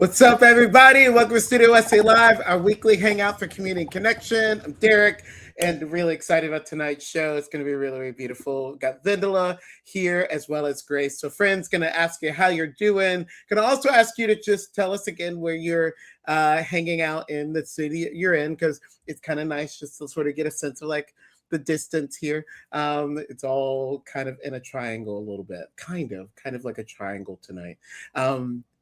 What's up, everybody? Welcome to Studio Wesley Live, our weekly hangout for community and connection. I'm Derek, and really excited about tonight's show. It's going to be really, really beautiful. Got Vendela here as well as Grace. So, friends, going to ask you how you're doing. Going to also ask you to just tell us again where you're hanging out in the city you're in, because it's kind of nice just to sort of get a sense of like the distance here. It's all kind of in a triangle a little bit, kind of like a triangle tonight.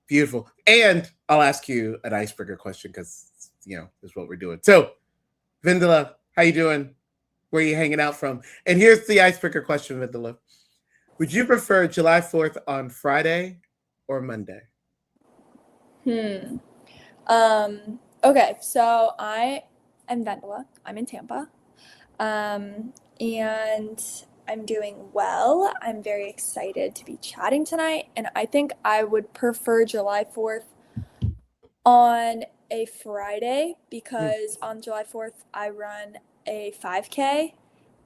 Beautiful. And I'll ask you an icebreaker question because, is what we're doing. So, Vendela, how you doing? Where are you hanging out from? And here's the icebreaker question, Vendela. Would you prefer July 4th on Friday or Monday? Okay, so I am Vendela. I'm in Tampa. And I'm doing well. I'm very excited to be chatting tonight, and I think I would prefer July 4th on a Friday because on July 4th I run a 5K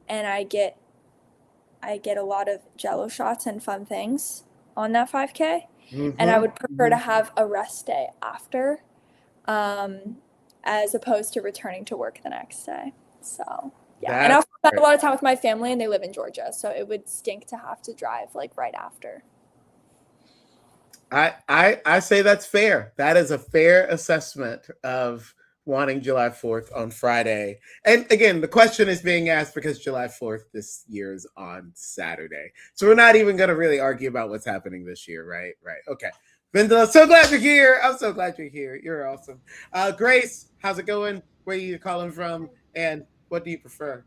and I get a lot of Jello shots and fun things on that 5K. And I would prefer to have a rest day after as opposed to returning to work the next day. So yeah, and I also spend a lot of time with my family, and they live in Georgia, so it would stink to have to drive like right after. I say that's fair. That is a fair assessment of wanting July 4th on Friday. And again, the question is being asked because July 4th this year is on Saturday. So we're not even going to really argue about what's happening this year, right? Right. Okay. Vendela, so glad you're here. I'm so glad you're here. You're awesome. Grace, how's it going? Where are you calling from? And what do you prefer?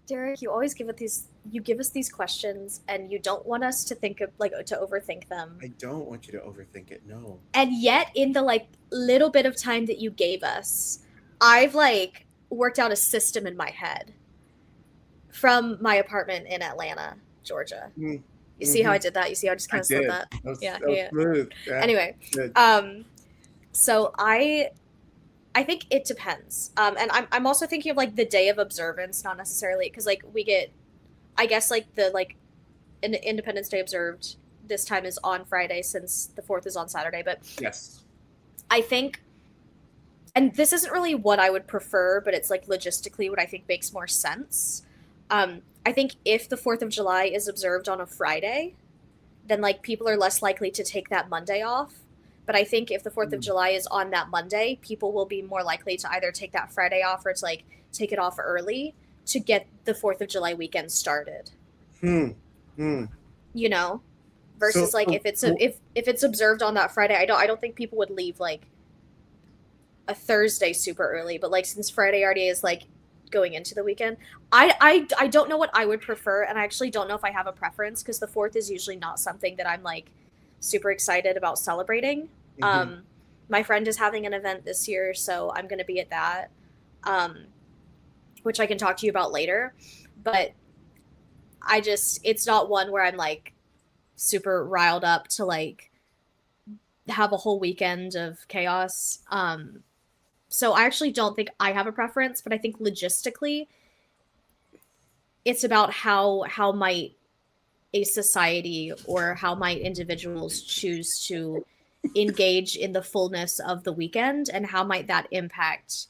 Derek, you always give us these questions, and you don't want us to think of to overthink them. I don't want you to overthink it. No. And yet, in the little bit of time that you gave us, I've worked out a system in my head from my apartment in Atlanta, Georgia. You see how I did that? You see how I just kind of said that? Yeah. Smooth. Yeah. Anyway, so I think it depends. And I'm also thinking of the day of observance, not necessarily because we get, I guess Independence Day observed this time is on Friday since the 4th is on Saturday. But yes, I think, and this isn't really what I would prefer, but it's logistically what I think makes more sense. I think if the 4th of July is observed on a Friday, then people are less likely to take that Monday off. But I think if the 4th of July is on that Monday, people will be more likely to either take that Friday off or to take it off early to get the 4th of July weekend started. You know, versus so, if it's observed on that Friday, I don't think people would leave a Thursday super early. But since Friday already is going into the weekend, I don't know what I would prefer, and I actually don't know if I have a preference because the 4th is usually not something that I'm super excited about celebrating. My friend is having an event this year, so I'm going to be at that, which I can talk to you about later. But it's not one where I'm super riled up to have a whole weekend of chaos. So I actually don't think I have a preference, but I think logistically it's about how might a society or how might individuals choose to engage in the fullness of the weekend, and how might that impact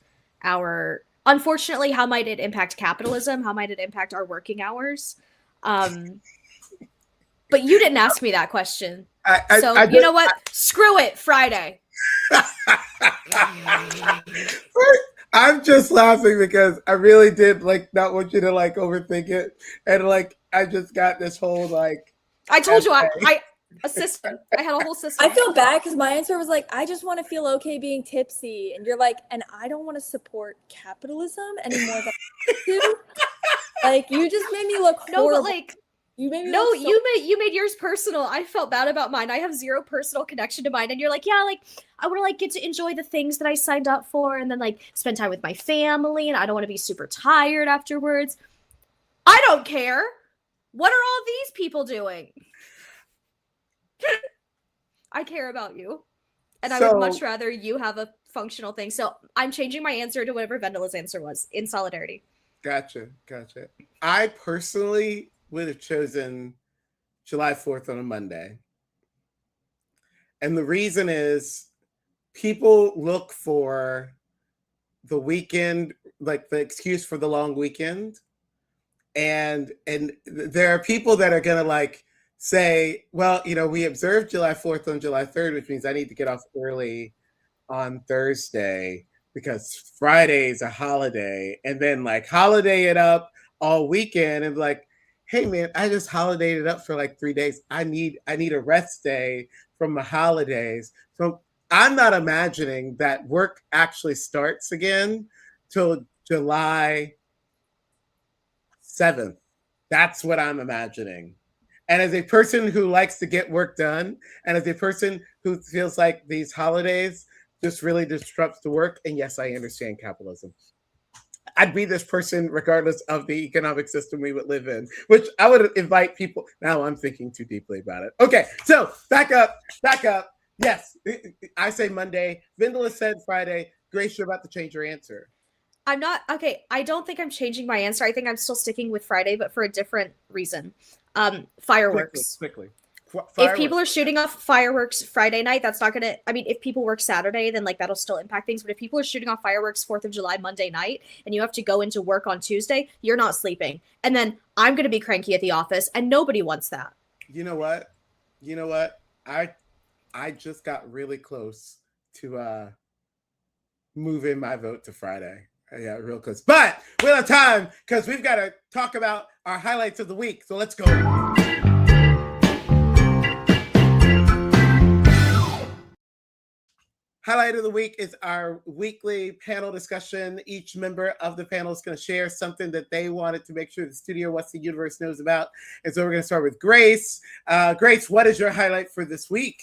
unfortunately, how might it impact capitalism? How might it impact our working hours? But you didn't ask me that question. You know what? Screw it. Friday. I'm just laughing because I really did not want you to overthink it, and I just got this whole I told you a system. I had a whole system. I feel bad because my answer was I just want to feel okay being tipsy, and you're and I don't want to support capitalism any more than you do. You just made me look horrible. No, but you made yours personal. I felt bad about mine. I have zero personal connection to mine, and you're I want to get to enjoy the things that I signed up for, and then spend time with my family, and I don't want to be super tired afterwards. I don't care. What are all these people doing? I care about you, and I would much rather you have a functional thing. So I'm changing my answer to whatever Vendela's answer was in solidarity. Gotcha. I personally would have chosen July 4th on a Monday. And the reason is people look for the weekend, like the excuse for the long weekend. And there are people that are going to like say, well, we observed July 4th on July 3rd, which means I need to get off early on Thursday because Friday is a holiday, and then like holiday it up all weekend and like, hey man, I just holidayed it up for like 3 days. I need a rest day from the holidays. So I'm not imagining that work actually starts again till July 7th. That's what I'm imagining. And as a person who likes to get work done, and as a person who feels like these holidays just really disrupts the work, and yes, I understand capitalism. I'd be this person regardless of the economic system we would live in, which I would invite people. Now I'm thinking too deeply about it. Okay, so back up. Yes, I say Monday. Vendela said Friday. Grace, you're about to change your answer. I'm not, okay, I don't think I'm changing my answer. I think I'm still sticking with Friday, but for a different reason. Fireworks. Quickly. If people are shooting off fireworks Friday night, that's not gonna, I mean, if people work Saturday, then like that'll still impact things. But if people are shooting off fireworks 4th of July Monday night and you have to go into work on Tuesday, you're not sleeping. And then I'm gonna be cranky at the office, and nobody wants that. You know what? I just got really close to moving my vote to Friday. Yeah, real close. But we don't have time because we've got to talk about our highlights of the week. So let's go. Highlight of the week is our weekly panel discussion. Each member of the panel is going to share something that they wanted to make sure the Studio Wesley universe knows about. And so we're going to start with Grace. Grace, what is your highlight for this week?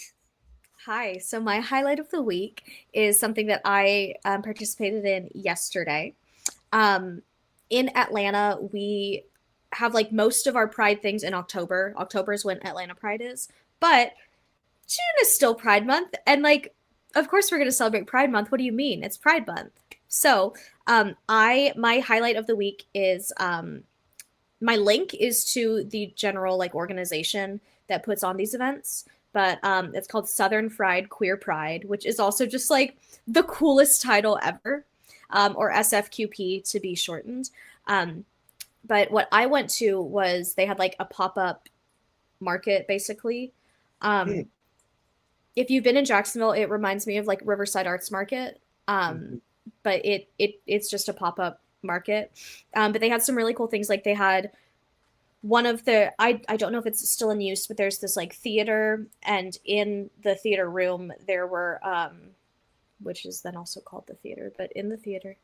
Hi. So my highlight of the week is something that I participated in yesterday. In Atlanta, we have like most of our Pride things in October. October is when Atlanta Pride is, but June is still Pride Month, and like, of course we're going to celebrate Pride Month. What do you mean? It's Pride Month. So my highlight of the week is my link is to the general like organization that puts on these events. But it's called Southern Fried Queer Pride, which is also just like the coolest title ever, or SFQP to be shortened. But what I went to was they had like a pop-up market, basically. If you've been in Jacksonville, it reminds me of like Riverside Arts Market, but it's just a pop-up market. But they had some really cool things. Like they had one of the, I don't know if it's still in use, but there's this like theater, and in the theater room there were which is then also called the theater, but in the theater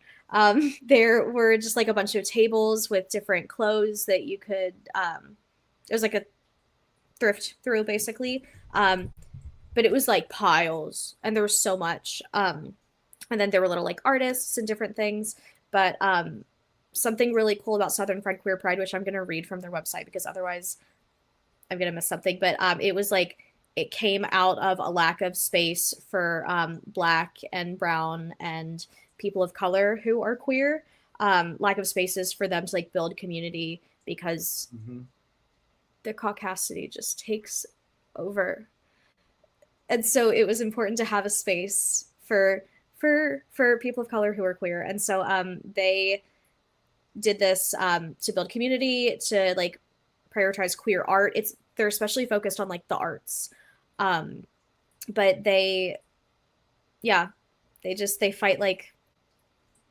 there were just like a bunch of tables with different clothes that you could it was like a thrift through basically, but it was like piles, and there was so much, and then there were little like artists and different things. But something really cool about Southern Fried Queer Pride, which I'm going to read from their website because otherwise I'm going to miss something. But it was like, it came out of a lack of space for Black and brown and people of color who are queer, lack of spaces for them to like build community because the caucasity just takes over. And so it was important to have a space for people of color who are queer. And so they did this to build community, to like prioritize queer art. They're especially focused on like the arts, but they fight like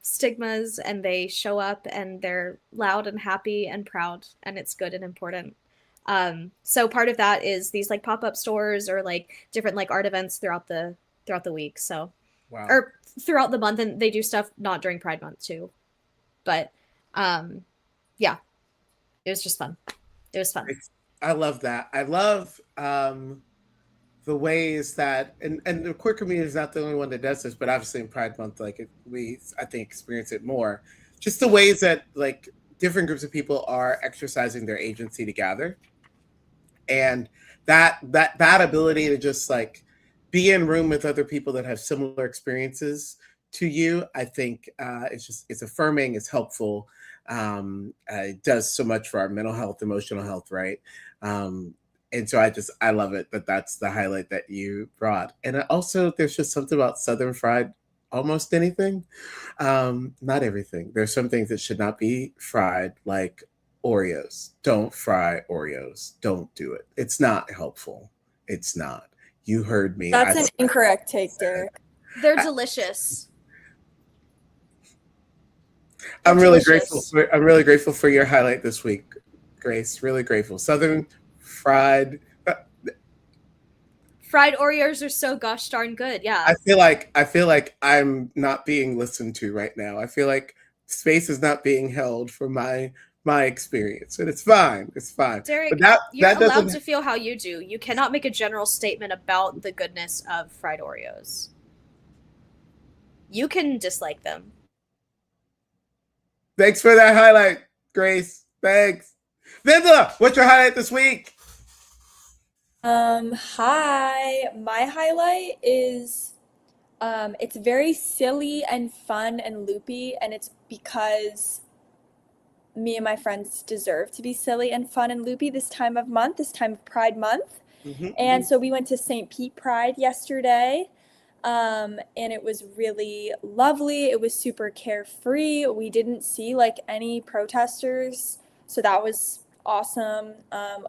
stigmas, and they show up, and they're loud and happy and proud, and it's good and important. So part of that is these like pop-up stores or like different like art events throughout the week. So wow. Or throughout the month, and they do stuff not during Pride Month too. But yeah, it was just fun. It was fun. I love that. I love the ways that, and the queer community is not the only one that does this, but obviously in Pride Month, like I think experience it more. Just the ways that like different groups of people are exercising their agency to gather, and that ability to just like be in room with other people that have similar experiences to you, I think it's affirming, it's helpful. It does so much for our mental health, emotional health, right? And so I love it that that's the highlight that you brought. And also, there's just something about Southern fried almost anything. Not everything. There's some things that should not be fried, like Oreos. Don't fry Oreos. Don't do it. It's not helpful. It's not. You heard me. That's an incorrect take, Derek. They're delicious. I'm really grateful. I'm really grateful for your highlight this week, Grace. Really grateful. Southern fried. Fried Oreos are so gosh darn good. Yeah. I feel like I'm not being listened to right now. I feel like space is not being held for my experience, and it's fine. It's fine. Derek, but you're allowed to feel how you do. You cannot make a general statement about the goodness of fried Oreos. You can dislike them. Thanks for that highlight, Grace. Thanks. Vinda, what's your highlight this week? Hi. My highlight is it's very silly and fun and loopy, and it's because me and my friends deserve to be silly and fun and loopy this time of month, this time of Pride Month. And so we went to St. Pete Pride yesterday. And it was really lovely. It was super carefree. We didn't see like any protesters, so that was awesome.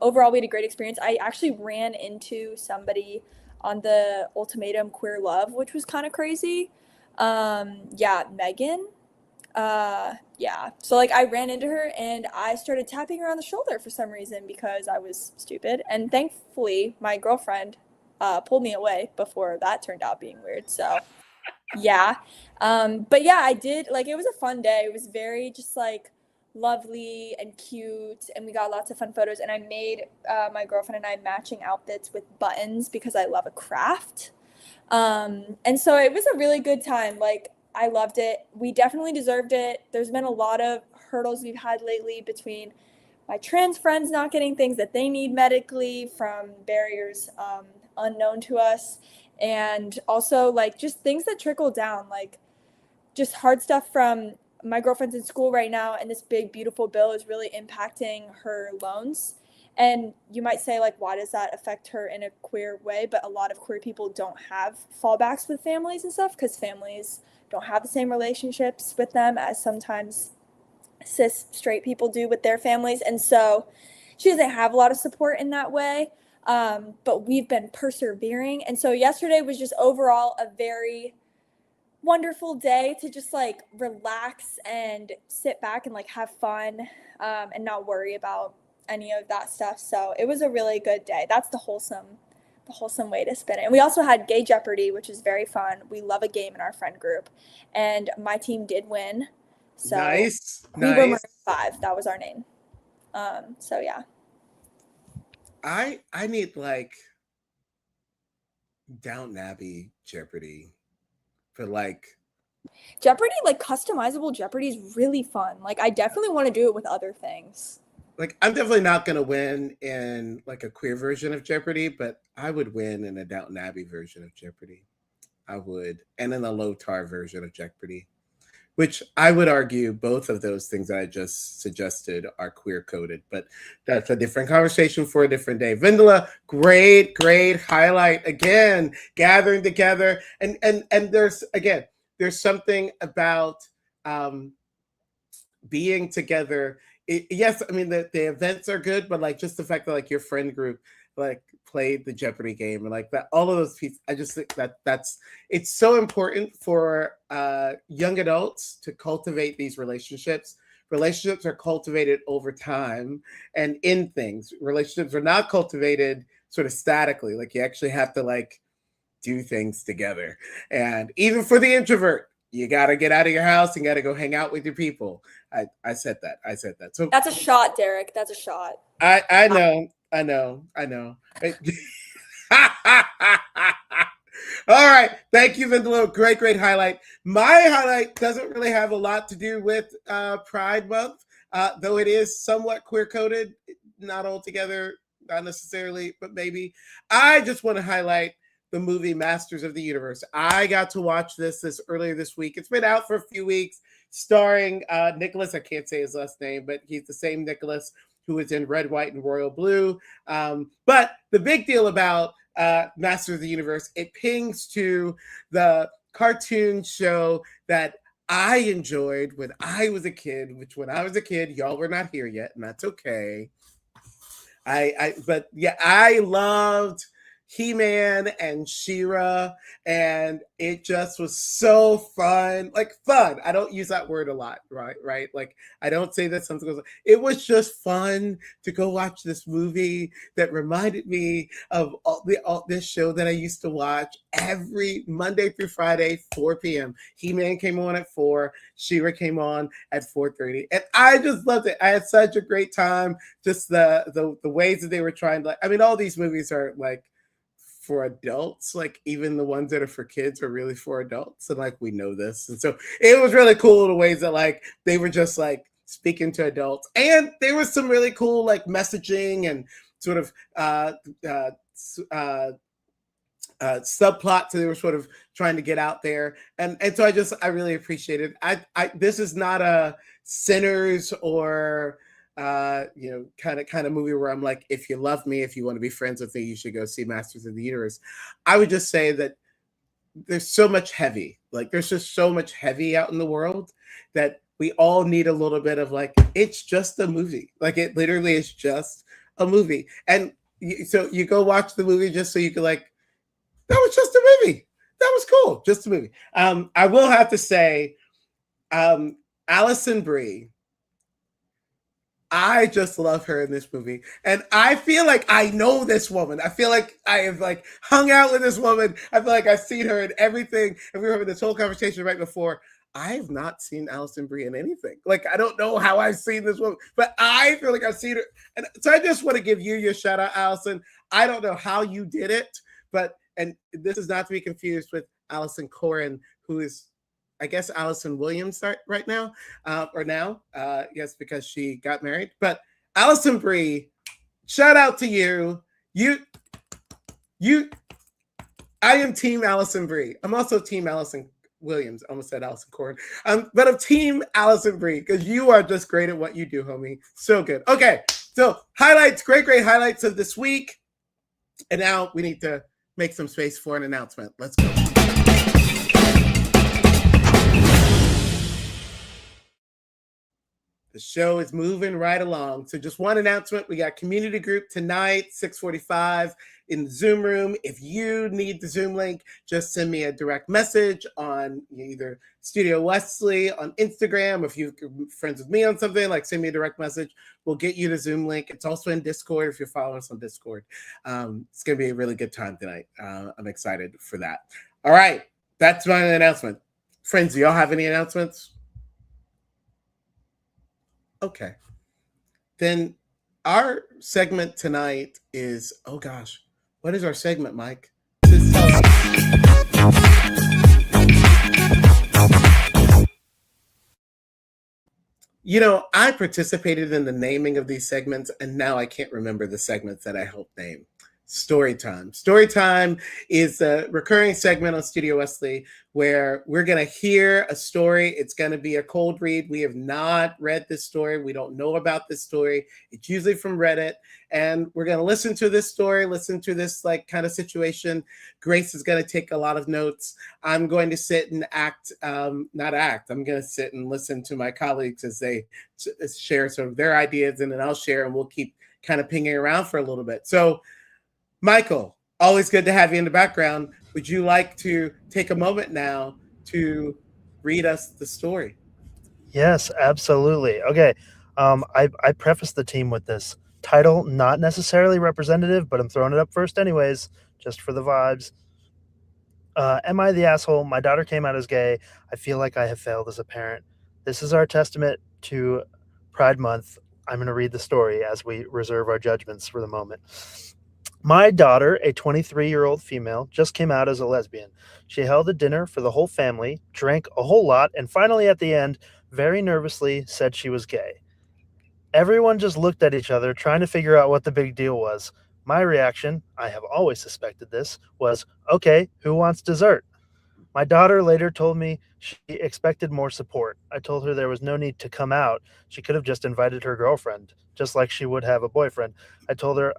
Overall, we had a great experience. I actually ran into somebody on the Ultimatum Queer Love, which was kind of crazy. Yeah, Megan. Yeah. So like I ran into her and I started tapping her on the shoulder for some reason because I was stupid. And thankfully, my girlfriend pulled me away before that turned out being weird. So yeah. But yeah, I did like it was a fun day. It was very just like lovely and cute, and we got lots of fun photos, and I made my girlfriend and I matching outfits with buttons because I love a craft. And so it was a really good time. Like I loved it. We definitely deserved it. There's been a lot of hurdles we've had lately between my trans friends not getting things that they need medically from barriers unknown to us, and also like just things that trickle down, like just hard stuff from my girlfriend's in school right now, and this big beautiful bill is really impacting her loans. And you might say like, why does that affect her in a queer way? But a lot of queer people don't have fallbacks with families and stuff because families don't have the same relationships with them as sometimes cis straight people do with their families. And so she doesn't have a lot of support in that way. But we've been persevering. And so yesterday was just overall a very wonderful day to just like relax and sit back and like have fun and not worry about any of that stuff. So it was a really good day. That's the wholesome way to spin it. And we also had Gay Jeopardy, which is very fun. We love a game in our friend group, and my team did win. So nice. We were Maroon 5. That was our name. So yeah. I need like Downton Abbey Jeopardy. But like Jeopardy, like customizable Jeopardy is really fun. Like I definitely want to do it with other things. Like I'm definitely not gonna win in like a queer version of Jeopardy, but I would win in a Downton Abbey version of Jeopardy. I would, and in a low tar version of Jeopardy, which I would argue both of those things that I just suggested are queer coded, but that's a different conversation for a different day. Vindola, great highlight again, gathering together, and there's something about being together. Yes, I mean the events are good, but like just the fact that like your friend group like played the Jeopardy game and like that, all of those pieces, I just think that's it's so important for young adults to cultivate these relationships. Relationships are cultivated over time and in things. Relationships are not cultivated sort of statically. Like you actually have to like do things together. And even for the introvert, you got to get out of your house and got to go hang out with your people. I said that. So that's a shot, Derek. That's a shot. I know. All right. Thank you, Vindola. Great highlight. My highlight doesn't really have a lot to do with Pride Month, though it is somewhat queer-coded, not altogether, not necessarily, but maybe. I just want to highlight the movie Masters of the Universe. I got to watch this earlier this week. It's been out for a few weeks, starring Nicholas. I can't say his last name, but he's the same Nicholas who is in red, white, and royal blue. But the big deal about Masters of the Universe, it pings to the cartoon show that I enjoyed when I was a kid, which when I was a kid, y'all were not here yet, and that's okay. But yeah, I loved He-Man and She-Ra, and it just was so fun. Like fun. I don't use that word a lot, right? Like I don't say that something goes. It was just fun to go watch this movie that reminded me of all this show that I used to watch every Monday through Friday, 4 p.m. He-Man came on at 4, She-Ra came on at 4:30, and I just loved it. I had such a great time. Just the ways that they were trying to. I mean, all these movies are like for adults, like even the ones that are for kids are really for adults, and like we know this, and so it was really cool the ways that like they were just like speaking to adults, and there was some really cool like messaging and sort of subplots that they were sort of trying to get out there, and so I really appreciate it. I this is not a Sinners or kind of movie where I'm like, if you love me, if you want to be friends with me, you should go see Masters of the Universe. I would just say that there's so much heavy, like there's just so much heavy out in the world that we all need a little bit of like, it's just a movie. Like it literally is just a movie. And so you go watch the movie just so you can like, that was just a movie. That was cool. Just a movie. I will have to say, Alison Brie, I just love her in this movie. And I feel like I know this woman. I feel like I have like hung out with this woman. I feel like I've seen her in everything. And we were having this whole conversation right before. I have not seen Alison Brie in anything. Like, I don't know how I've seen this woman, but I feel like I've seen her. And so I just want to give you your shout out, Alison. I don't know how you did it, and this is not to be confused with Alison Corin, who is, I guess, Allison Williams right now, yes, because she got married. But Alison Brie, shout out to you. I am Team Alison Brie. I'm also Team Allison Williams. I almost said Allison Corin. But I'm Team Alison Brie because you are just great at what you do, homie. So good. Okay, so highlights, great highlights of this week. And now we need to make some space for an announcement. Let's go. The show is moving right along. So just one announcement. We got community group tonight, 6:45 in the Zoom room. If you need the Zoom link, just send me a direct message on either Studio Wesley on Instagram. If you're friends with me on something, like send me a direct message. We'll get you the Zoom link. It's also in Discord if you're following us on Discord. It's going to be a really good time tonight. I'm excited for that. All right. That's my announcement. Friends, do y'all have any announcements? Okay. Then our segment tonight is, oh gosh, what is our segment, Mike? You know, I participated in the naming of these segments, and now I can't remember the segments that I helped name. Story time. Story time is a recurring segment on Studio Wesley where we're going to hear a story. It's going to be a cold read. We have not read this story. We don't know about this story. It's usually from Reddit. And we're going to listen to this story, listen to this like kind of situation. Grace is going to take a lot of notes. I'm going to sit and not act. I'm going to sit and listen to my colleagues as they share some of their ideas, and then I'll share, and we'll keep kind of pinging around for a little bit. So Michael, always good to have you in the background. Would you like to take a moment now to read us the story? Yes, absolutely. Okay. I preface the team with this title, not necessarily representative, but I'm throwing it up first anyways, just for the vibes. Am I the asshole? My daughter came out as gay. I feel like I have failed as a parent. This is our testament to Pride Month. I'm going to read the story as we reserve our judgments for the moment. My daughter, a 23-year-old female, just came out as a lesbian. She held a dinner for the whole family, drank a whole lot, and finally at the end, very nervously said she was gay. Everyone just looked at each other, trying to figure out what the big deal was. My reaction, I have always suspected this, was, okay, who wants dessert? My daughter later told me she expected more support. I told her there was no need to come out. She could have just invited her girlfriend just like she would have a boyfriend. I told her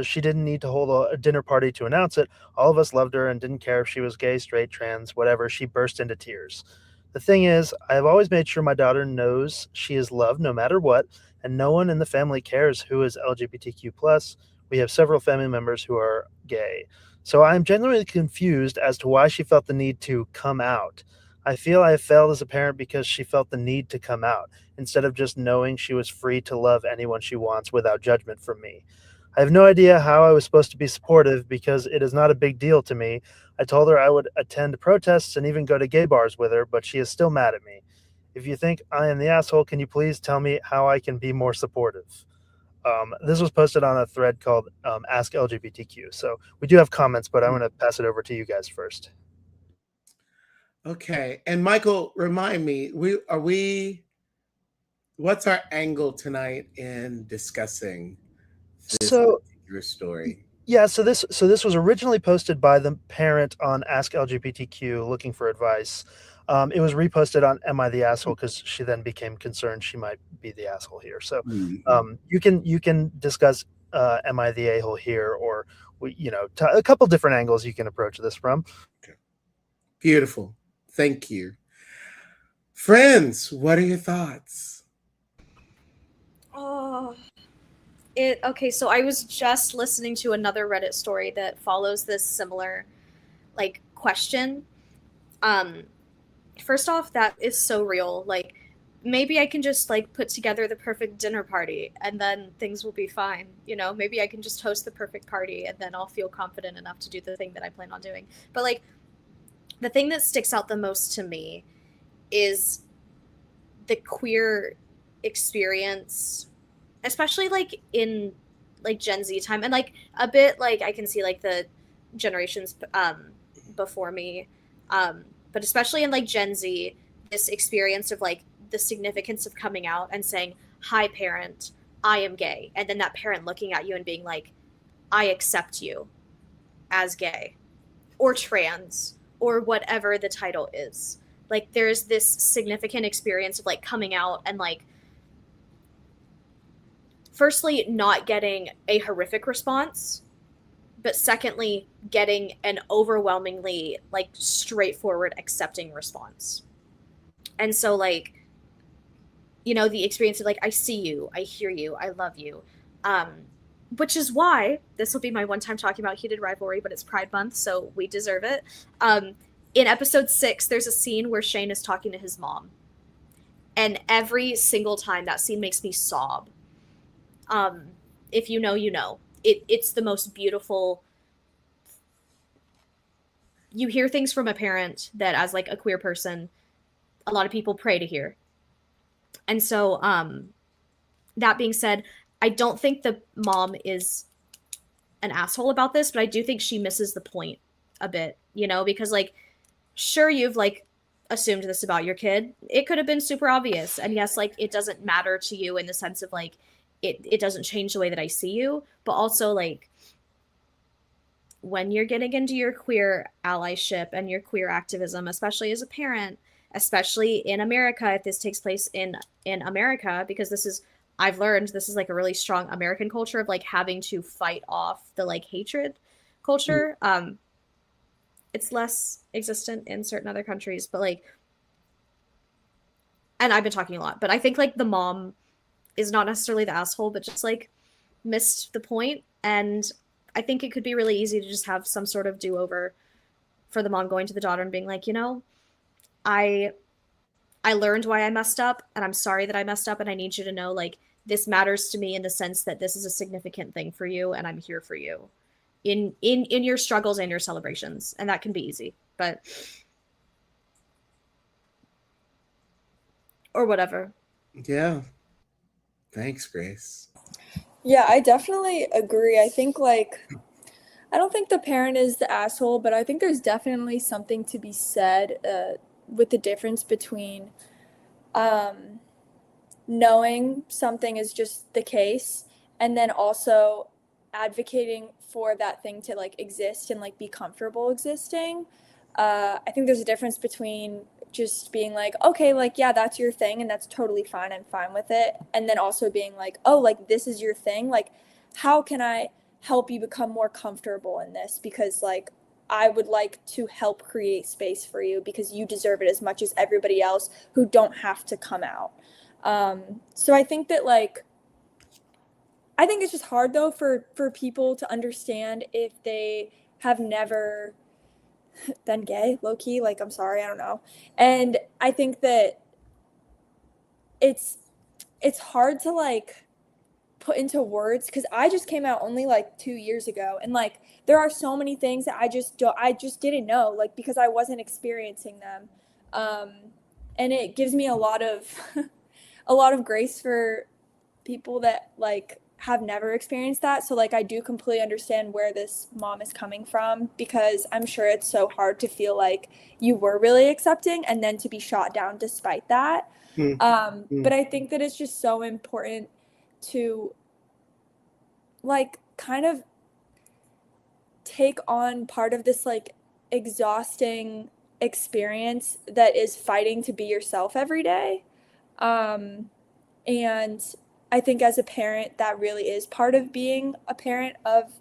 she didn't need to hold a dinner party to announce it. All of us loved her and didn't care if she was gay, straight, trans, whatever. She burst into tears. The thing is, I have always made sure my daughter knows she is loved no matter what, and no one in the family cares who is LGBTQ+. We have several family members who are gay. So I am genuinely confused as to why she felt the need to come out. I feel I have failed as a parent because she felt the need to come out, instead of just knowing she was free to love anyone she wants without judgment from me. I have no idea how I was supposed to be supportive because it is not a big deal to me. I told her I would attend protests and even go to gay bars with her, but she is still mad at me. If you think I am the asshole, can you please tell me how I can be more supportive? This was posted on a thread called Ask LGBTQ. So we do have comments, but I'm going to pass it over to you guys first. Okay. And Michael, remind me, what's our angle tonight in discussing this particular story? Yeah, so this was originally posted by the parent on Ask LGBTQ looking for advice. It was reposted on Am I the Asshole because she then became concerned she might be the asshole here. So you can discuss Am I the a-hole here, or a couple different angles you can approach this from. Okay. Beautiful. Thank you. Friends, what are your thoughts? Okay, so I was just listening to another Reddit story that follows this similar question. First off, that is so real. Maybe I can just put together the perfect dinner party and then things will be fine. Maybe I can just host the perfect party and then I'll feel confident enough to do the thing that I plan on doing. But the thing that sticks out the most to me is the queer experience, especially in Gen Z time, and a bit I can see the generations before me, but especially in Gen Z, this experience of the significance of coming out and saying, "Hi parent, I am gay," and then that parent looking at you and being like, "I accept you as gay or trans or whatever the title is." There's this significant experience of coming out and firstly, not getting a horrific response, but secondly, getting an overwhelmingly straightforward accepting response. And so the experience of I see you, I hear you, I love you. Which is why this will be my one time talking about heated rivalry, but it's Pride Month, so we deserve it. In episode 6, there's a scene where Shane is talking to his mom. And every single time that scene makes me sob. If you know, you know. It's the most beautiful. You hear things from a parent that as a queer person, a lot of people pray to hear. And so, that being said, I don't think the mom is an asshole about this, but I do think she misses the point a bit, because sure, you've assumed this about your kid. It could have been super obvious. And yes, it doesn't matter to you in the sense of it doesn't change the way that I see you, but also when you're getting into your queer allyship and your queer activism, especially as a parent, especially in America, if this takes place in America, because I've learned this is a really strong American culture of having to fight off the hatred culture. It's less existent in certain other countries, but and I've been talking a lot, but I think the mom is not necessarily the asshole, but just missed the point. And I think it could be really easy to just have some sort of do-over for the mom going to the daughter and being I learned why I messed up, and I'm sorry that I messed up, and I need you to know this matters to me in the sense that this is a significant thing for you, and I'm here for you in your struggles and your celebrations. And that can be easy, but or whatever. Yeah. Thanks, Grace. Yeah, I definitely agree. I think I don't think the parent is the asshole, but I think there's definitely something to be said with the difference between knowing something is just the case and then also advocating for that thing to exist and be comfortable existing. I think there's a difference between just being like, okay, like, yeah, that's your thing and that's totally fine. I'm fine with it. And then also being like, oh, like, this is your thing. Like, how can I help you become more comfortable in this? Because, like, I would like to help create space for you because you deserve it as much as everybody else who don't have to come out. So I think that, like, I think it's just hard though for people to understand if they have never been gay, low key. Like, I'm sorry, I don't know. And I think that it's hard to, like, put into words because I just came out only like 2 years ago, and, like, there are so many things that I just didn't know, like, because I wasn't experiencing them, and it gives me a lot of a lot of grace for people that, like, have never experienced that. So, like, I do completely understand where this mom is coming from because I'm sure it's so hard to feel like you were really accepting and then to be shot down despite that. But I think that it's just so important to, like, kind of take on part of this, like, exhausting experience that is fighting to be yourself every day. And I think as a parent, that really is part of being a parent of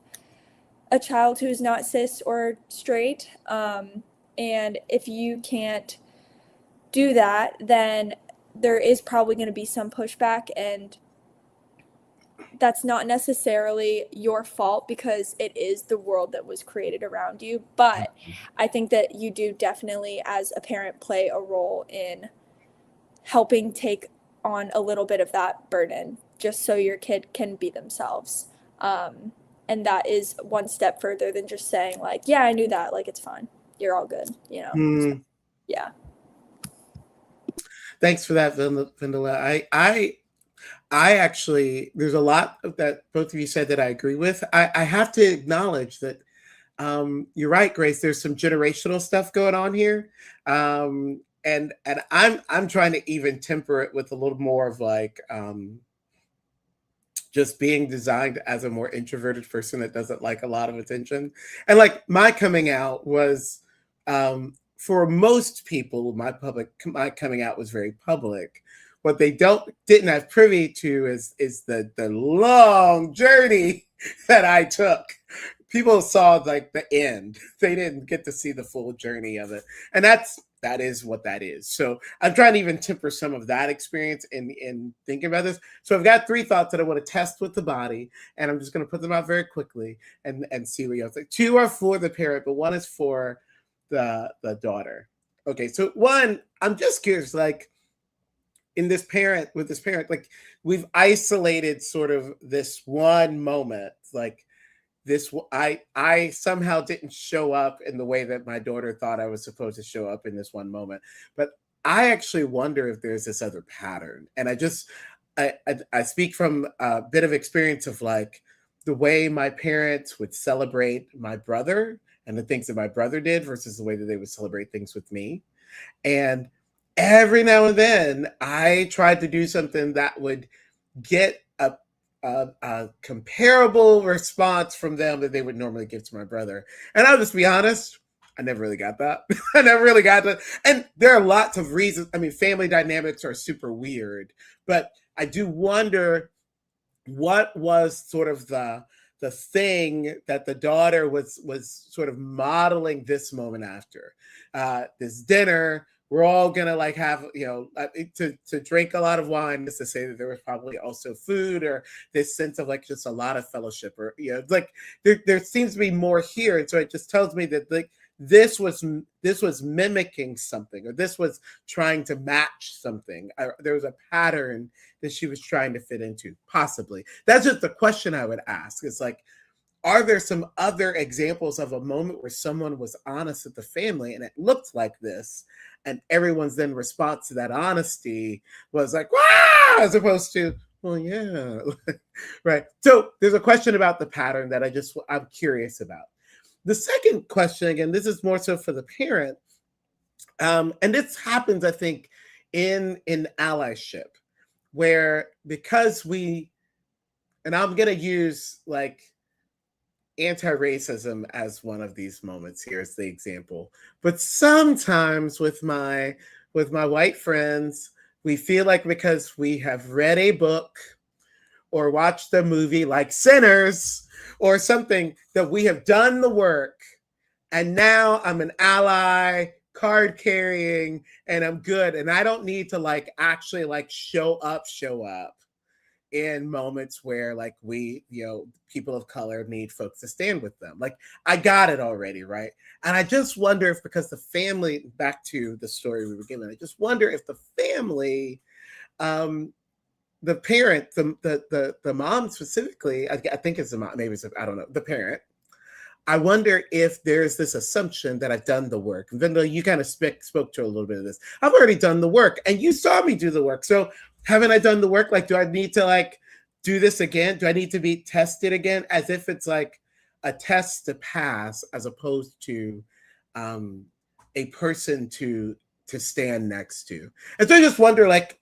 a child who is not cis or straight. And if you can't do that, then there is probably going to be some pushback, and that's not necessarily your fault because it is the world that was created around you. But I think that you do definitely, as a parent, play a role in helping take on a little bit of that burden just so your kid can be themselves. And that is one step further than just saying, like, yeah, I knew that, like, it's fine, you're all good, you know. So, yeah. Thanks for that, Vendela. I actually, there's a lot of that both of you said that I agree with. I have to acknowledge that you're right, Grace. There's some generational stuff going on here, and I'm trying to even temper it with a little more of, like, just being designed as a more introverted person that doesn't like a lot of attention. And, like, my coming out was, for most people, my coming out was very public. What they didn't have privy to is the long journey that I took. People saw, like, the end. They didn't get to see the full journey of it. And that is what that is. So I'm trying to even temper some of that experience in thinking about this. So I've got 3 thoughts that I want to test with the body, and I'm just going to put them out very quickly and see what you think. 2 are for the parent, but 1 is for the daughter. Okay, so 1, I'm just curious, like, with this parent, like, we've isolated sort of this one moment, like, I somehow didn't show up in the way that my daughter thought I was supposed to show up in this one moment. But I actually wonder if there's this other pattern. And I speak from a bit of experience of, like, the way my parents would celebrate my brother and the things that my brother did versus the way that they would celebrate things with me. And every now and then I tried to do something that would get a comparable response from them that they would normally give to my brother. And I'll just be honest, I never really got that. I never really got that. And there are lots of reasons. I mean, family dynamics are super weird, but I do wonder what was sort of the thing that the daughter was sort of modeling this moment after. This dinner, we're all gonna, like, have, to drink a lot of wine, is to say that there was probably also food, or this sense of, like, just a lot of fellowship, or, like, there seems to be more here. And so it just tells me that, like, this was mimicking something, or this was trying to match something. There was a pattern that she was trying to fit into, possibly. That's just the question I would ask. It's like, are there some other examples of a moment where someone was honest with the family and it looked like this, and everyone's then response to that honesty was like, wow, as opposed to, well, yeah, right? So there's a question about the pattern that I'm curious about. The second question, again, this is more so for the parent, and this happens, I think, in allyship, where because and I'm going to use, like, anti-racism as one of these moments here as the example, but sometimes with my with my white friends, we feel like because we have read a book or watched a movie like Sinners or something that we have done the work, and now I'm an ally, card carrying, and I'm good, and I don't need to like actually like show up in moments where like we, people of color need folks to stand with them. Like I got it already, right? And I just wonder if, because the family, back to the story we were given, I just wonder if the family, the parent, the mom specifically, I think it's the mom, maybe it's, I don't know, the parent. I wonder if there's this assumption that I've done the work. Vinda, you kind of spoke to a little bit of this. I've already done the work, and you saw me do the work. So haven't I done the work? Like, do I need to like do this again? Do I need to be tested again? As if it's like a test to pass, as opposed to a person to stand next to. And so I just wonder, like,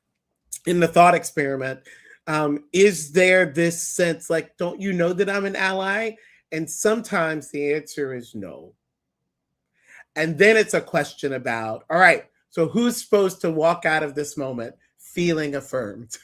in the thought experiment, is there this sense like, don't you know that I'm an ally? And sometimes the answer is no. And then it's a question about, all right, so who's supposed to walk out of this moment feeling affirmed?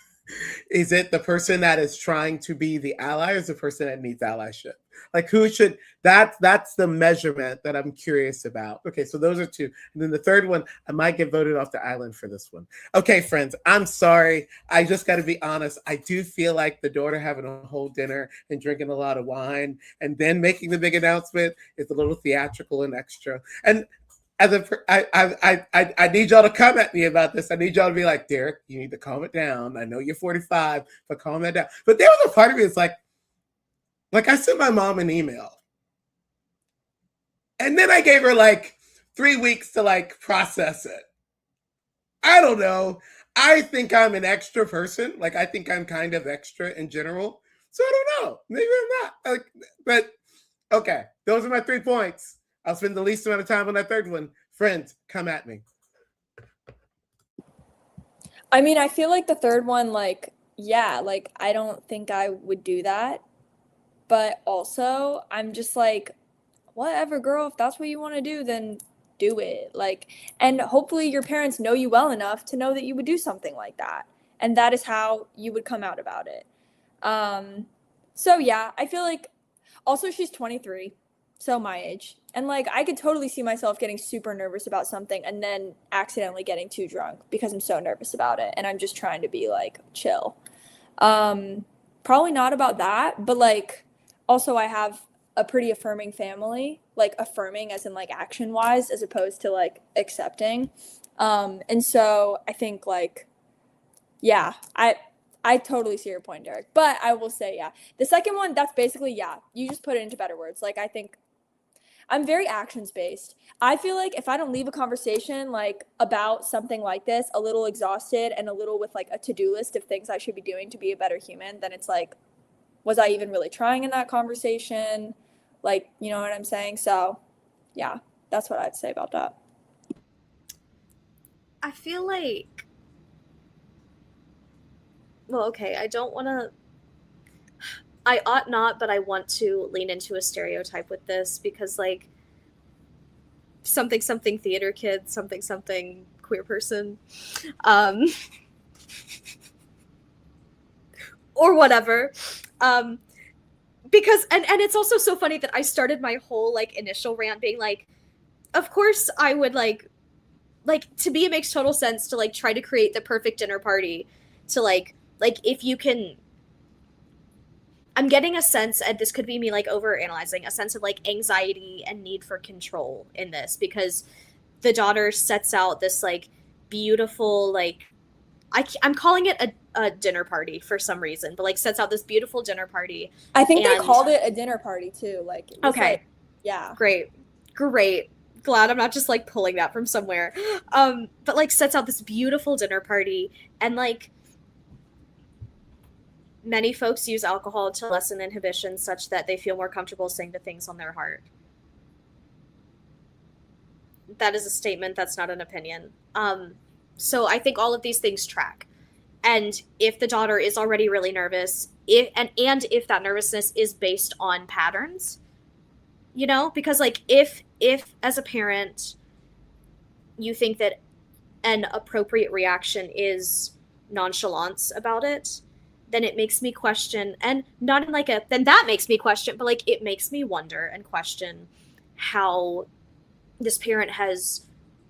Is it the person that is trying to be the ally, or is the person that needs allyship? Like who should, that's the measurement that I'm curious about. Okay, so those are two. And then the third one, I might get voted off the island for this one. Okay, friends, I'm sorry. I just got to be honest. I do feel like the daughter having a whole dinner and drinking a lot of wine and then making the big announcement is a little theatrical and extra. And as I need y'all to come at me about this. I need y'all to be like, Derek, you need to calm it down. I know you're 45, but calm it down. But there was a part of me that's like I sent my mom an email. And then I gave her like 3 weeks to like process it. I don't know. I think I'm an extra person. Like I think I'm kind of extra in general. So I don't know. Maybe I'm not. But okay, those are my 3 points. I'll spend the least amount of time on that third one. Friends, come at me. I mean, I feel like the third one, like, yeah, like, I don't think I would do that. But also, I'm just like, whatever, girl, if that's what you want to do, then do it. Like, and hopefully your parents know you well enough to know that you would do something like that. And that is how you would come out about it. So yeah, I feel like also she's 23, so my age. And like I could totally see myself getting super nervous about something and then accidentally getting too drunk because I'm so nervous about it and I'm just trying to be like chill. Probably not about that, but like also I have a pretty affirming family, like affirming as in like action wise as opposed to like accepting. And so I think like, yeah, I totally see your point, Derek. But I will say, yeah, the second one, that's basically, yeah, you just put it into better words. Like I think I'm very actions based. I feel like if I don't leave a conversation like about something like this a little exhausted and a little with like a to-do list of things I should be doing to be a better human, then it's like, was I even really trying in that conversation? Like, you know what I'm saying? So yeah, that's what I'd say about that. I feel like, well, okay, I don't want to, I ought not, but I want to lean into a stereotype with this because, like, something theater kid, something queer person, or whatever. Because, and it's also so funny that I started my whole, like, initial rant being like, of course I would, like, to me it makes total sense to, like, try to create the perfect dinner party to, like, if you can, I'm getting a sense, and this could be me like overanalyzing, a sense of like anxiety and need for control in this because the daughter sets out this like beautiful, like I'm calling it a dinner party for some reason, but like sets out this beautiful dinner party. I think they called it a dinner party too. Like, it was okay, like, yeah, great. Glad I'm not just like pulling that from somewhere. But like sets out this beautiful dinner party and like many folks use alcohol to lessen inhibition such that they feel more comfortable saying the things on their heart. That is a statement. That's not an opinion. So I think all of these things track. And if the daughter is already really nervous, if that nervousness is based on patterns, you know, because like if as a parent you think that an appropriate reaction is nonchalance about it, then it makes me question, and not in like a, then that makes me question, but like it makes me wonder and question how this parent has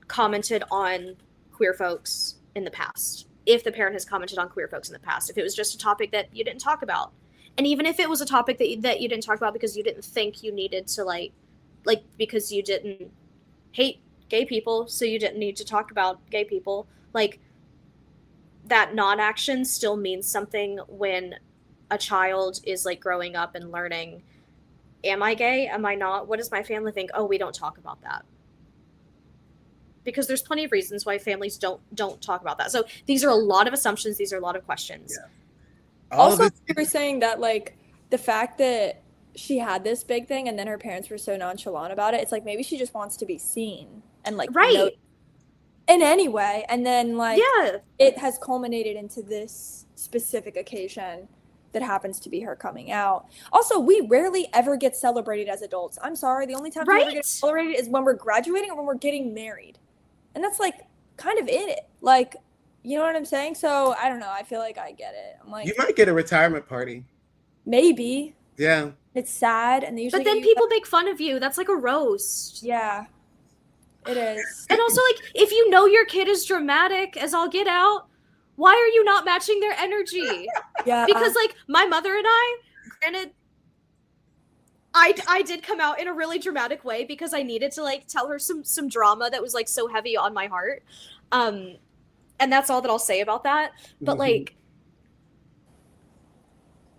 commented on queer folks in the past. If the parent has commented on queer folks in the past, if it was just a topic that you didn't talk about. And even if it was a topic that you didn't talk about because you didn't think you needed to like because you didn't hate gay people, so you didn't need to talk about gay people, like that non-action still means something when a child is like growing up and learning, am I gay? Am I not? What does my family think? Oh, we don't talk about that. Because there's plenty of reasons why families don't talk about that. So these are a lot of assumptions. These are a lot of questions. Yeah. Also, you were saying that like the fact that she had this big thing and then her parents were so nonchalant about it, it's like maybe she just wants to be seen and like right in any way, and then like yeah, it has culminated into this specific occasion that happens to be her coming out. Also, we rarely ever get celebrated as adults. I'm sorry, the only time we ever get celebrated is when we're graduating or when we're getting married, and that's like kind of it. Like, you know what I'm saying? So I don't know. I feel like I get it. I'm like, you might get a retirement party. Maybe. Yeah. It's sad, and they usually. But then people make fun of you. That's like a roast. Yeah. It is. And also, like, if you know your kid is dramatic as all get out, why are you not matching their energy? Yeah. Because, like, my mother and I, granted, I did come out in a really dramatic way because I needed to, like, tell her some drama that was, like, so heavy on my heart. And that's all that I'll say about that. But, like,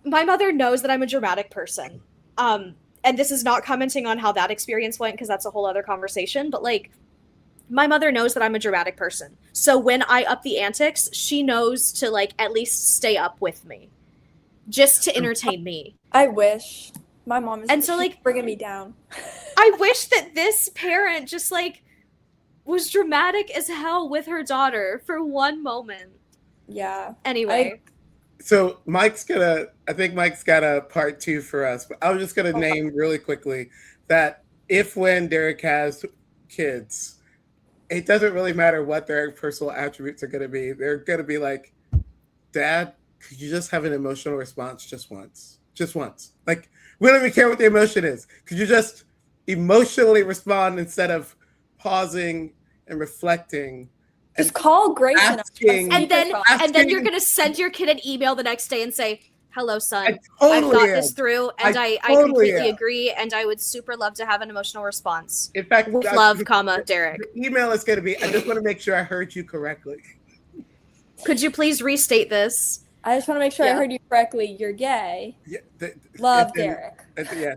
my mother knows that I'm a dramatic person. And this is not commenting on how that experience went, because that's a whole other conversation. But, like, my mother knows that I'm a dramatic person. So when I up the antics, she knows to, like, at least stay up with me. Just to entertain me. I wish. My mom is, and so, like, bringing me down. I wish that this parent just, like, was dramatic as hell with her daughter for one moment. Yeah. Anyway. So I think Mike's got a part 2 for us, but I was just going to name really quickly that when Derek has kids, it doesn't really matter what their personal attributes are going to be. They're going to be like, Dad, could you just have an emotional response just once? Just once. Like, we don't even care what the emotion is. Could you just emotionally respond instead of pausing and reflecting? Just call Grace and then you're gonna send your kid an email the next day and say, "Hello, son. I've thought this through, and I completely agree, and I would super love to have an emotional response. In fact, with love, comma, Derek." The email is gonna be, I just want to make sure I heard you correctly. Could you please restate this? I just want to make sure I heard you correctly. You're gay. Yeah, love, Derek. Yeah.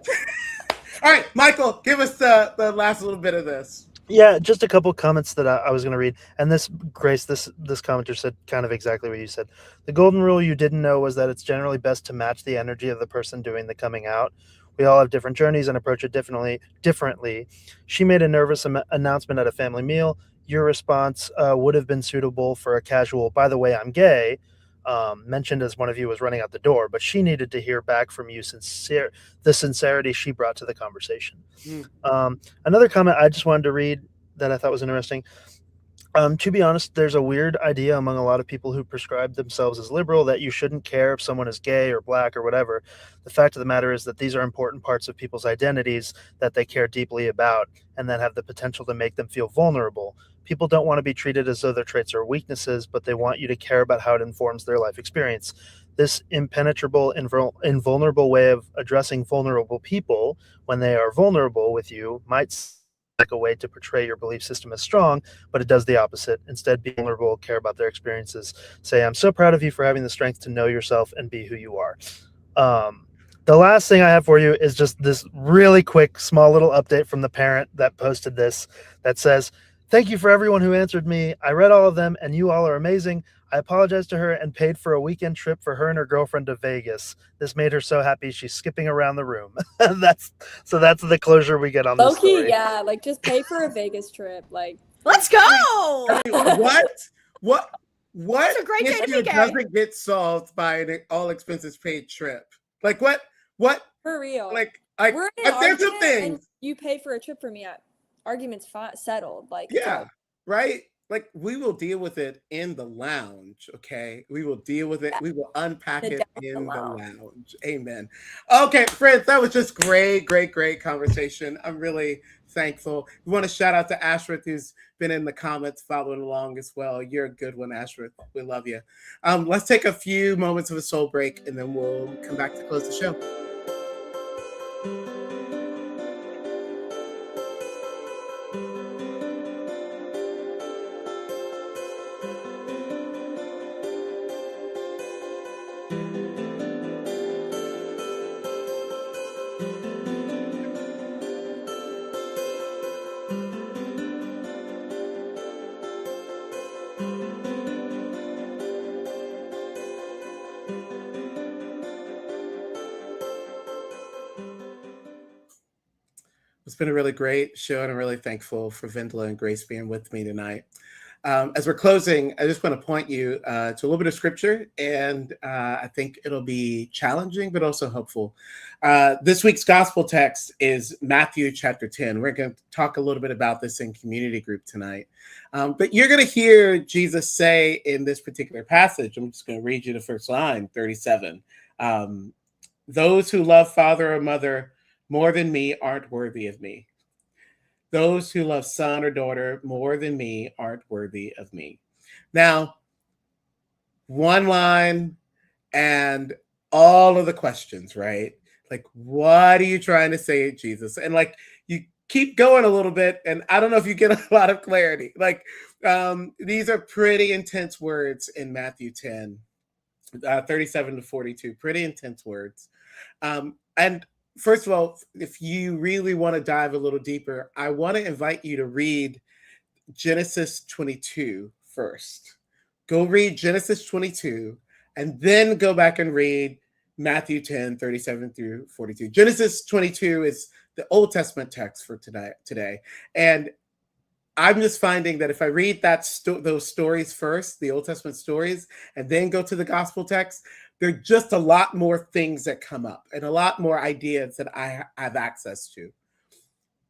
All right, Michael, give us the last little bit of this. Yeah, just a couple comments that I was going to read. And this, Grace, this commenter said kind of exactly what you said. The golden rule you didn't know was that it's generally best to match the energy of the person doing the coming out. We all have different journeys and approach it differently. She made a nervous announcement at a family meal. Your response would have been suitable for a casual, by the way, I'm gay, mentioned as one of you was running out the door, but she needed to hear back from you the sincerity she brought to the conversation. Another comment I just wanted to read that I thought was interesting. To be honest, there's a weird idea among a lot of people who prescribe themselves as liberal that you shouldn't care if someone is gay or black or whatever. The fact of the matter is that these are important parts of people's identities that they care deeply about and that have the potential to make them feel vulnerable. People don't want to be treated as though their traits are weaknesses, but they want you to care about how it informs their life experience. This impenetrable, invulnerable way of addressing vulnerable people when they are vulnerable with you might like a way to portray your belief system as strong, but it does the opposite. Instead, be vulnerable, care about their experiences. Say, I'm so proud of you for having the strength to know yourself and be who you are. The last thing I have for you is just this really quick, small little update from the parent that posted this that says, thank you for everyone who answered me. I read all of them and you all are amazing. I apologized to her and paid for a weekend trip for her and her girlfriend to Vegas. This made her so happy she's skipping around the room. That's the closure we get on this story. Yeah, like just pay for a Vegas trip. Like, let's go. What It's a great day to be gay. Doesn't get solved by an all expenses paid trip? Like what for real? Like we're in an there's some argument things and you pay for a trip for me. Argument's settled. Like, yeah, right. like we will deal with it in the lounge, okay? We will deal with it. We will unpack The it devil in the alone. lounge. Amen. Okay, friends, that was just great, great, great conversation. I'm really thankful. We want to shout out to Ashworth, who's been in the comments following along as well. You're a good one, Ashworth. We love you. Let's take a few moments of a soul break, and then we'll come back to close the show. It's been a really great show, and I'm really thankful for Vendela and Grace being with me tonight. As we're closing, I just want to point you to a little bit of scripture, and I think it'll be challenging, but also hopeful. This week's gospel text is Matthew chapter 10. We're going to talk a little bit about this in community group tonight. But you're going to hear Jesus say in this particular passage, I'm just going to read you the first line, 37. Those who love father or mother more than me aren't worthy of me. Those who love son or daughter more than me aren't worthy of me. Now, one line and all of the questions, right? Like, what are you trying to say, Jesus? And like, you keep going a little bit, and I don't know if you get a lot of clarity. Like, these are pretty intense words in Matthew 10, 37 to 42, pretty intense words. And first of all, if you really want to dive a little deeper, I want to invite you to read Genesis 22 first. Go read Genesis 22 and then go back and read Matthew 10, 37 through 42. Genesis 22 is the Old Testament text for today. And I'm just finding that if I read those stories first, the Old Testament stories, and then go to the gospel text, there are just a lot more things that come up and a lot more ideas that I have access to.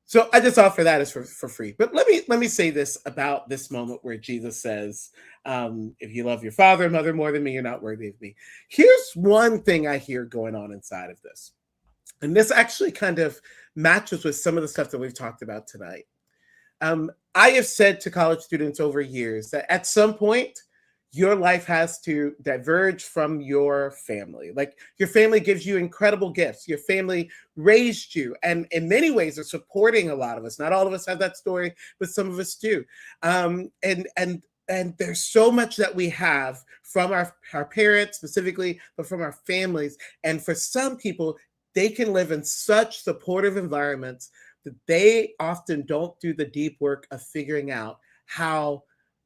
So I just offer that as for free. But let me say this about this moment where Jesus says, if you love your father and mother more than me, you're not worthy of me. Here's one thing I hear going on inside of this. And this actually kind of matches with some of the stuff that we've talked about tonight. I have said to college students over years that at some point, your life has to diverge from your family. Like, your family gives you incredible gifts. Your family raised you, and in many ways are supporting a lot of us. Not all of us have that story, but some of us do. And there's so much that we have from our parents specifically, but from our families. And for some people, they can live in such supportive environments that they often don't do the deep work of figuring out how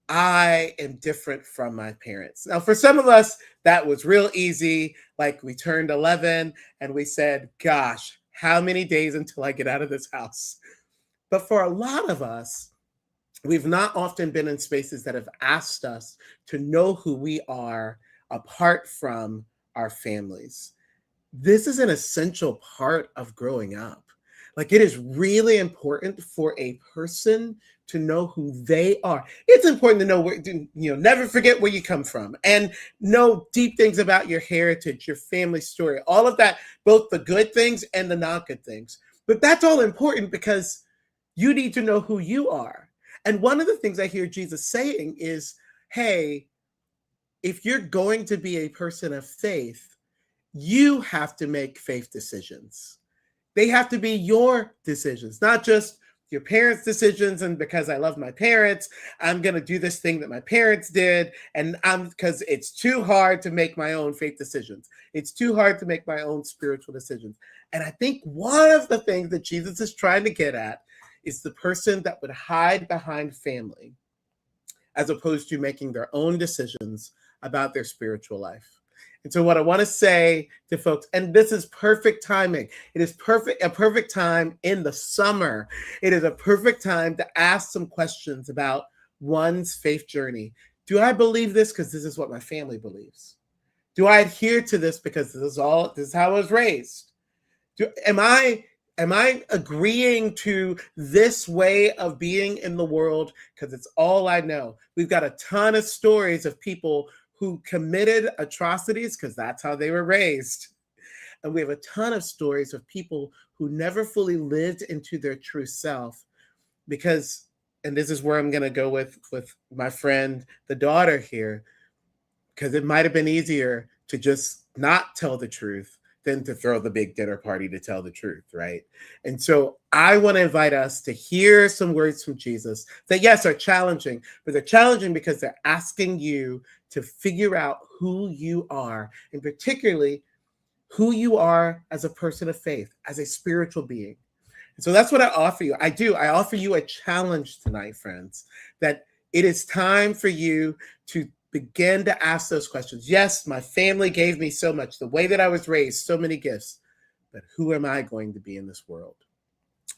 I am different from my parents. Now, for some of us, that was real easy. Like, we turned 11 and we said, gosh, how many days until I get out of this house? But for a lot of us, we've not often been in spaces that have asked us to know who we are apart from our families. This is an essential part of growing up. Like, it is really important for a person to know who they are. It's important to know where, never forget where you come from and know deep things about your heritage, your family story, all of that, both the good things and the not good things. But that's all important because you need to know who you are. And one of the things I hear Jesus saying is, hey, if you're going to be a person of faith, you have to make faith decisions. They have to be your decisions, not just your parents' decisions. And because I love my parents, I'm going to do this thing that my parents did. And because it's too hard to make my own faith decisions. It's too hard to make my own spiritual decisions. And I think one of the things that Jesus is trying to get at is the person that would hide behind family as opposed to making their own decisions about their spiritual life. And so what I want to say to folks, and this is perfect timing. It is a perfect time in the summer. It is a perfect time to ask some questions about one's faith journey. Do I believe this because this is what my family believes? Do I adhere to this because this is how I was raised? Am I Am I agreeing to this way of being in the world because it's all I know? We've got a ton of stories of people who committed atrocities because that's how they were raised. And we have a ton of stories of people who never fully lived into their true self because, and this is where I'm going to go with my friend, the daughter here, because it might have been easier to just not tell the truth than to throw the big dinner party to tell the truth, right? And so I want to invite us to hear some words from Jesus that, yes, are challenging, but they're challenging because they're asking you to figure out who you are, and particularly who you are as a person of faith, as a spiritual being. And so that's what I offer you. I offer you a challenge tonight, friends, that it is time for you to begin to ask those questions. Yes, my family gave me so much, the way that I was raised, so many gifts, but who am I going to be in this world?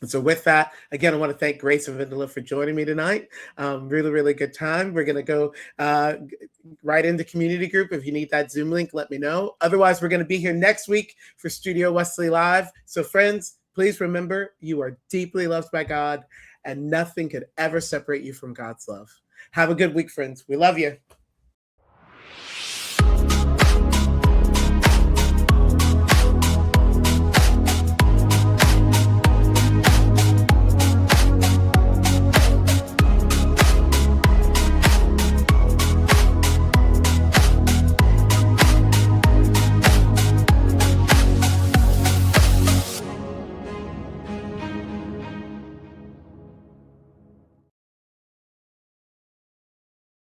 And so with that, again, I want to thank Grace and Vendela for joining me tonight. Really, really good time. We're going to go right into community group. If you need that Zoom link, let me know. Otherwise, we're going to be here next week for Studio Wesley Live. So friends, please remember, you are deeply loved by God and nothing could ever separate you from God's love. Have a good week, friends. We love you.